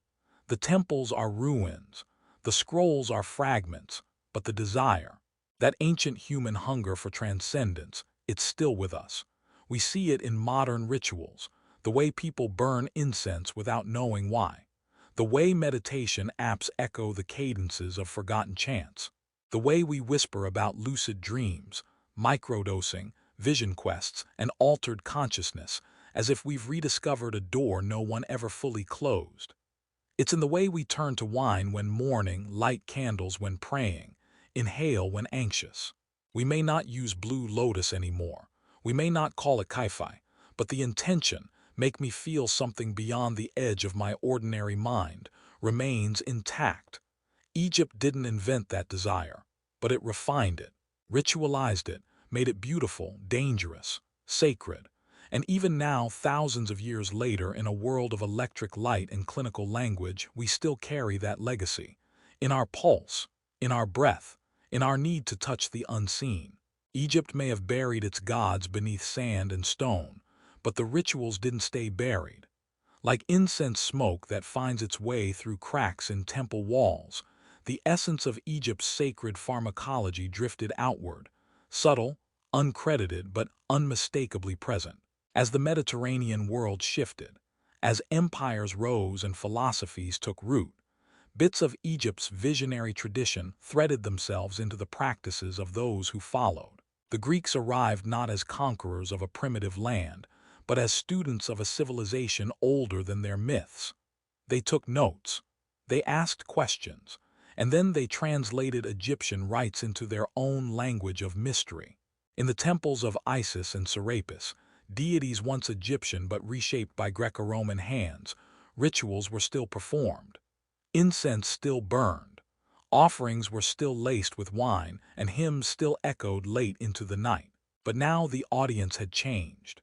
The temples are ruins, the scrolls are fragments, but the desire, that ancient human hunger for transcendence, it's still with us. We see it in modern rituals, the way people burn incense without knowing why, the way meditation apps echo the cadences of forgotten chants, the way we whisper about lucid dreams, microdosing, vision quests, and altered consciousness, as if we've rediscovered a door no one ever fully closed. It's in the way we turn to wine when mourning, light candles when praying, inhale when anxious. We may not use blue lotus anymore. We may not call it Kaiphai, but the intention, make me feel something beyond the edge of my ordinary mind, remains intact. Egypt didn't invent that desire, but it refined it, ritualized it, made it beautiful, dangerous, sacred. And even now, thousands of years later, in a world of electric light and clinical language, we still carry that legacy. In our pulse, in our breath, in our need to touch the unseen. Egypt may have buried its gods beneath sand and stone, but the rituals didn't stay buried. Like incense smoke that finds its way through cracks in temple walls, the essence of Egypt's sacred pharmacology drifted outward, subtle, uncredited, but unmistakably present. As the Mediterranean world shifted, as empires rose and philosophies took root, bits of Egypt's visionary tradition threaded themselves into the practices of those who followed. The Greeks arrived not as conquerors of a primitive land, but as students of a civilization older than their myths. They took notes, they asked questions, and then they translated Egyptian rites into their own language of mystery. In the temples of Isis and Serapis, deities once Egyptian but reshaped by Greco-Roman hands, rituals were still performed. Incense still burned, offerings were still laced with wine, and hymns still echoed late into the night. But now the audience had changed.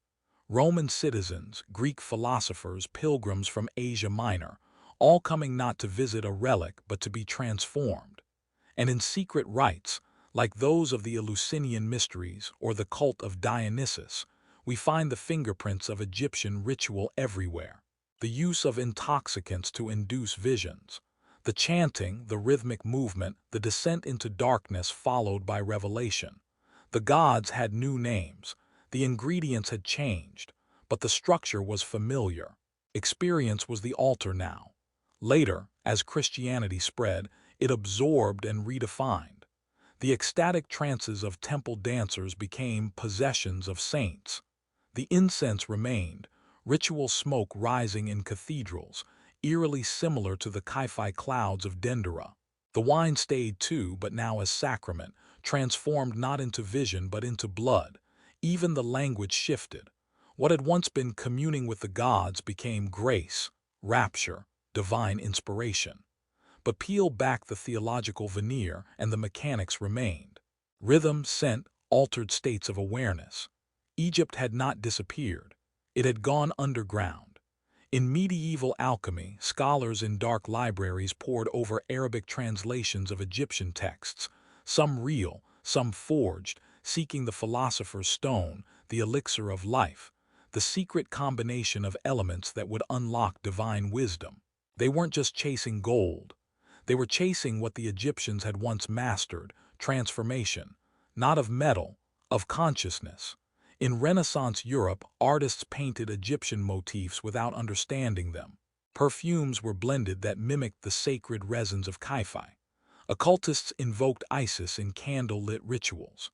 Roman citizens, Greek philosophers, pilgrims from Asia Minor, all coming not to visit a relic but to be transformed. And in secret rites, like those of the Eleusinian mysteries or the cult of Dionysus, we find the fingerprints of Egyptian ritual everywhere. The use of intoxicants to induce visions, the chanting, the rhythmic movement, the descent into darkness followed by revelation. The gods had new names, the ingredients had changed, but the structure was familiar. Experience was the altar now. Later, as Christianity spread, it absorbed and redefined. The ecstatic trances of temple dancers became possessions of saints. The incense remained, ritual smoke rising in cathedrals, eerily similar to the Chi-Fi clouds of Dendera. The wine stayed too, but now as sacrament, transformed not into vision but into blood. Even the language shifted. What had once been communing with the gods became grace, rapture, divine inspiration. But peel back the theological veneer and the mechanics remained. Rhythm, scent, altered states of awareness. Egypt had not disappeared. It had gone underground. In medieval alchemy, scholars in dark libraries pored over Arabic translations of Egyptian texts, some real, some forged, seeking the philosopher's stone, the elixir of life, the secret combination of elements that would unlock divine wisdom. They weren't just chasing gold. They were chasing what the Egyptians had once mastered, transformation, not of metal, of consciousness. In Renaissance Europe, artists painted Egyptian motifs without understanding them. Perfumes were blended that mimicked the sacred resins of Chi-Fi. Occultists invoked Isis in candle-lit rituals.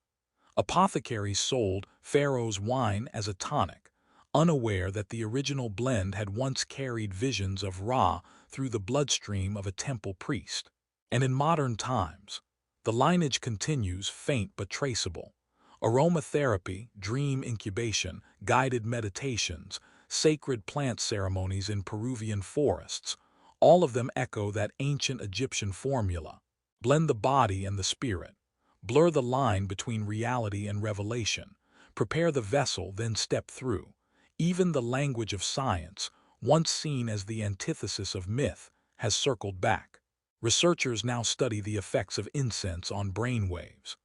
Apothecaries sold Pharaoh's wine as a tonic, unaware that the original blend had once carried visions of Ra through the bloodstream of a temple priest. And in modern times, the lineage continues, faint but traceable. Aromatherapy, dream incubation, guided meditations, sacred plant ceremonies in Peruvian forests, all of them echo that ancient Egyptian formula. Blend the body and the spirit. Blur the line between reality and revelation. Prepare the vessel, then step through. Even the language of science, once seen as the antithesis of myth, has circled back. Researchers now study the effects of incense on brain waves.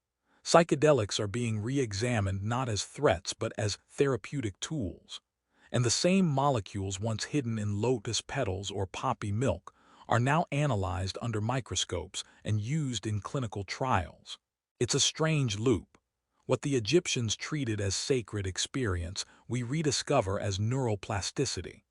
Psychedelics are being re-examined not as threats but as therapeutic tools. And the same molecules once hidden in lotus petals or poppy milk are now analyzed under microscopes and used in clinical trials. It's a strange loop. What the Egyptians treated as sacred experience, we rediscover as neuroplasticity.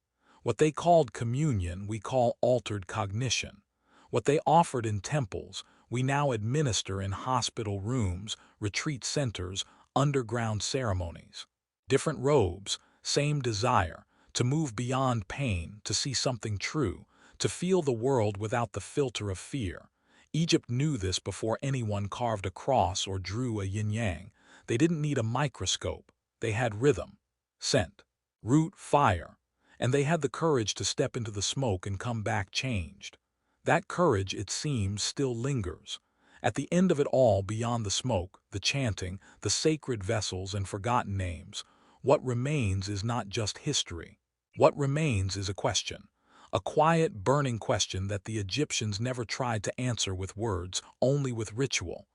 What they called communion, we call altered cognition. What they offered in temples, we now administer in hospital rooms, retreat centers, underground ceremonies. Different robes, same desire, to move beyond pain, to see something true, to feel the world without the filter of fear. Egypt knew this before anyone carved a cross or drew a yin-yang. They didn't need a microscope. They had rhythm, scent, root, fire, and they had the courage to step into the smoke and come back changed. That courage, it seems, still lingers. At the end of it all, beyond the smoke, the chanting, the sacred vessels and forgotten names, what remains is not just history. What remains is a question. A quiet, burning question that the Egyptians never tried to answer with words, only with ritual.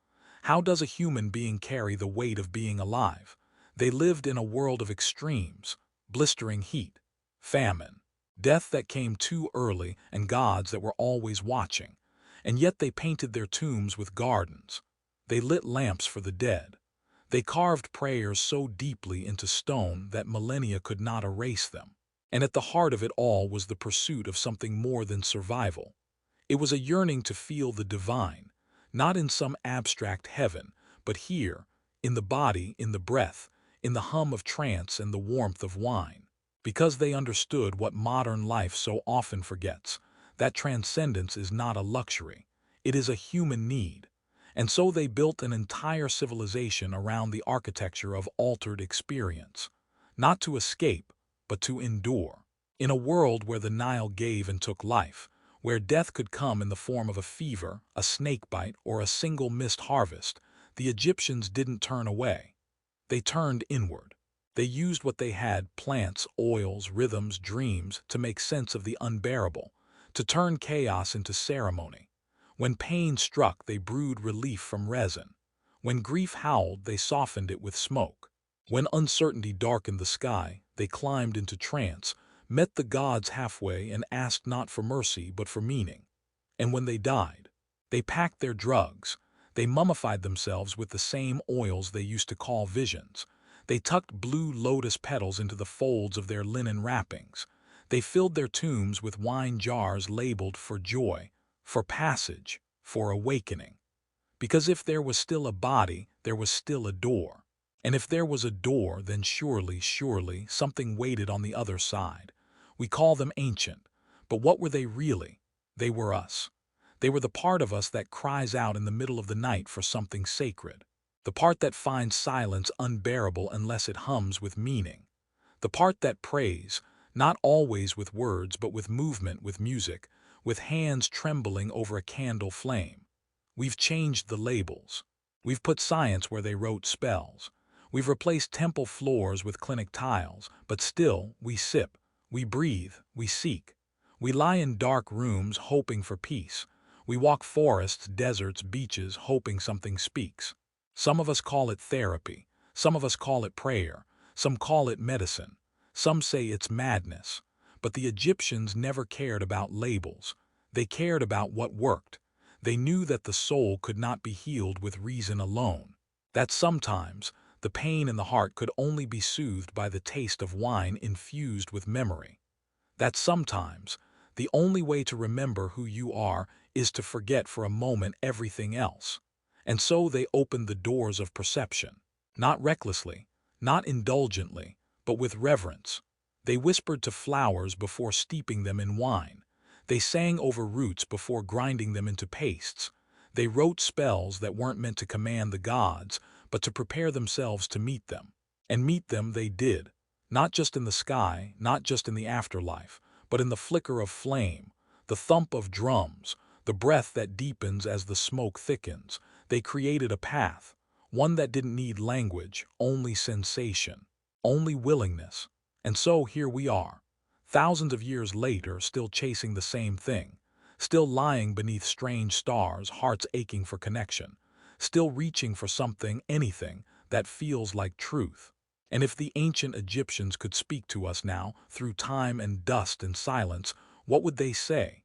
How does a human being carry the weight of being alive? They lived in a world of extremes, blistering heat, famine, death that came too early, and gods that were always watching. And yet they painted their tombs with gardens. They lit lamps for the dead. They carved prayers so deeply into stone that millennia could not erase them. And at the heart of it all was the pursuit of something more than survival. It was a yearning to feel the divine, not in some abstract heaven, but here, in the body, in the breath, in the hum of trance and the warmth of wine. Because they understood what modern life so often forgets, that transcendence is not a luxury, it is a human need. And so they built an entire civilization around the architecture of altered experience, not to escape, but to endure. In a world where the Nile gave and took life, where death could come in the form of a fever, a snakebite, or a single missed harvest, the Egyptians didn't turn away. They turned inward. They used what they had, plants, oils, rhythms, dreams, to make sense of the unbearable, to turn chaos into ceremony. When pain struck, they brewed relief from resin. When grief howled, they softened it with smoke. When uncertainty darkened the sky, they climbed into trance, met the gods halfway, and asked not for mercy but for meaning. And when they died, they packed their drugs. They mummified themselves with the same oils they used to call visions. They tucked blue lotus petals into the folds of their linen wrappings. They filled their tombs with wine jars labeled for joy, for passage, for awakening. Because if there was still a body, there was still a door. And if there was a door, then surely, surely, something waited on the other side. We call them ancient, but what were they really? They were us. They were the part of us that cries out in the middle of the night for something sacred. The part that finds silence unbearable unless it hums with meaning. The part that prays, not always with words but with movement, with music, with hands trembling over a candle flame. We've changed the labels. We've put science where they wrote spells. We've replaced temple floors with clinic tiles, but still we sip, we breathe, we seek. We lie in dark rooms hoping for peace. We walk forests, deserts, beaches, hoping something speaks. Some of us call it therapy. Some of us call it prayer. Some call it medicine. Some say it's madness. But the Egyptians never cared about labels. They cared about what worked. They knew that the soul could not be healed with reason alone. That sometimes the pain in the heart could only be soothed by the taste of wine infused with memory. That sometimes the only way to remember who you are is to forget for a moment everything else. And so they opened the doors of perception, not recklessly, not indulgently, but with reverence. They whispered to flowers before steeping them in wine. They sang over roots before grinding them into pastes. They wrote spells that weren't meant to command the gods, but to prepare themselves to meet them. And meet them they did, not just in the sky, not just in the afterlife, but in the flicker of flame, the thump of drums, the breath that deepens as the smoke thickens. They created a path, one that didn't need language, only sensation, only willingness. And so here we are, thousands of years later, still chasing the same thing, still lying beneath strange stars, hearts aching for connection, still reaching for something, anything, that feels like truth. And if the ancient Egyptians could speak to us now, through time and dust and silence, what would they say?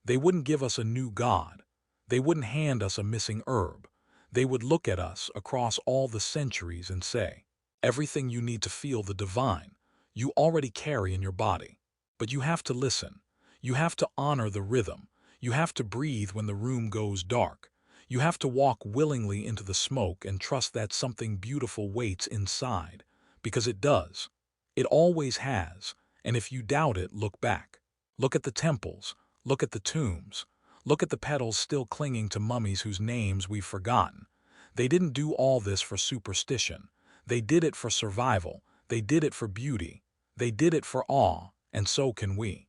They wouldn't give us a new god. They wouldn't hand us a missing herb. They would look at us across all the centuries and say, everything you need to feel the divine, you already carry in your body. But you have to listen. You have to honor the rhythm. You have to breathe when the room goes dark. You have to walk willingly into the smoke and trust that something beautiful waits inside. Because it does. It always has. And if you doubt it, look back. Look at the temples. Look at the tombs. Look at the petals still clinging to mummies whose names we've forgotten. They didn't do all this for superstition. They did it for survival. They did it for beauty. They did it for awe, and so can we.